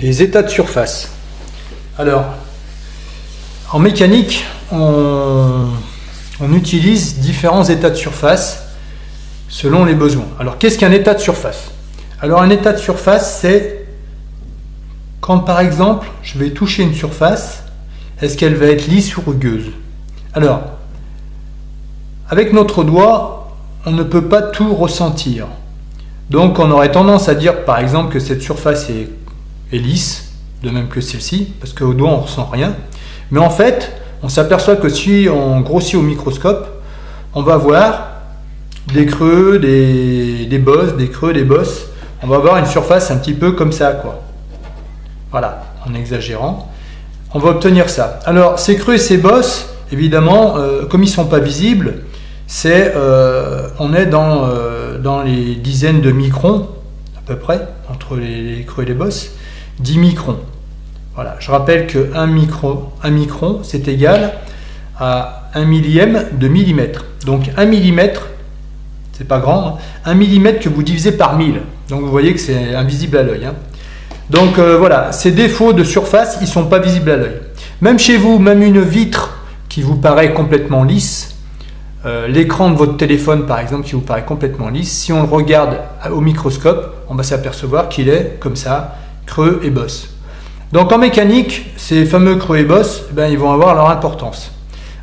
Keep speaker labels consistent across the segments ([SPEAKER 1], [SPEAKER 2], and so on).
[SPEAKER 1] Les états de surface. Alors, en mécanique, on utilise différents états de surface selon les besoins. Alors, qu'est-ce qu'un état de surface? Alors, un état de surface, c'est quand, par exemple, je vais toucher une surface, est-ce qu'elle va être lisse ou rugueuse? Alors, avec notre doigt, on ne peut pas tout ressentir. Donc, on aurait tendance à dire, par exemple, que cette surface est lisse, de même que celle-ci, parce qu'au doigt, on ne ressent rien. Mais en fait, on s'aperçoit que si on grossit au microscope, on va voir des creux, des bosses, des creux, des bosses. On va avoir une surface un petit peu comme ça, quoi. Voilà, en exagérant. On va obtenir ça. Alors, ces creux et ces bosses, évidemment, comme ils ne sont pas visibles, on est dans les dizaines de microns, à peu près, entre les creux et les bosses, 10 microns. Voilà, je rappelle que 1 micron, c'est égal à 1 millième de millimètre. Donc 1 millimètre, c'est pas grand, hein, 1 millimètre que vous divisez par 1000. Donc vous voyez que c'est invisible à l'œil. Hein. Donc voilà, ces défauts de surface, ils ne sont pas visibles à l'œil. Même chez vous, même une vitre qui vous paraît complètement lisse, l'écran de votre téléphone par exemple qui vous paraît complètement lisse, si on le regarde au microscope, on va s'apercevoir qu'il est comme ça, creux et bosses. Donc en mécanique, ces fameux creux et bosses, ils vont avoir leur importance.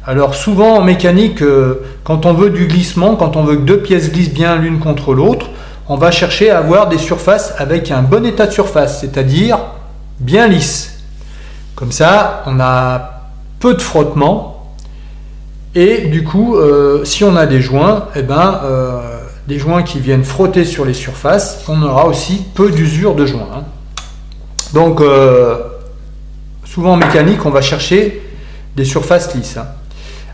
[SPEAKER 1] Alors souvent en mécanique, quand on veut du glissement, quand on veut que deux pièces glissent bien l'une contre l'autre, on va chercher à avoir des surfaces avec un bon état de surface, c'est-à-dire bien lisse. Comme ça, on a peu de frottement et du coup, si on a des joints, des joints qui viennent frotter sur les surfaces, on aura aussi peu d'usure de joints. Hein. Donc, souvent en mécanique, on va chercher des surfaces lisses. Hein.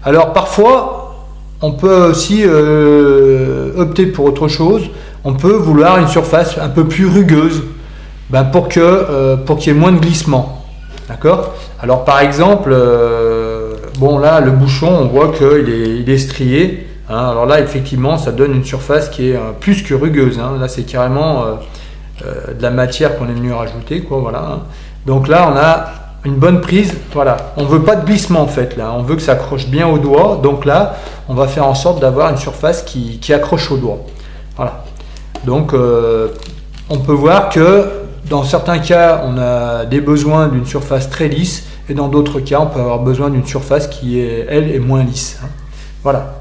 [SPEAKER 1] Alors parfois, on peut aussi opter pour autre chose. On peut vouloir une surface un peu plus rugueuse pour qu'il y ait moins de glissement. D'accord? Alors par exemple, bon là, le bouchon, on voit qu'il est strié. Hein. Alors là, effectivement, ça donne une surface qui est plus que rugueuse. Hein. Là, c'est carrément de la matière qu'on est venu rajouter, quoi, voilà. Hein. Donc là, on a une bonne prise, voilà. On veut pas de glissement en fait, là. On veut que ça accroche bien au doigt. Donc là, on va faire en sorte d'avoir une surface qui accroche au doigt. Voilà. Donc, on peut voir que dans certains cas, on a des besoins d'une surface très lisse et dans d'autres cas, on peut avoir besoin d'une surface qui est, elle, est moins lisse. Hein. Voilà.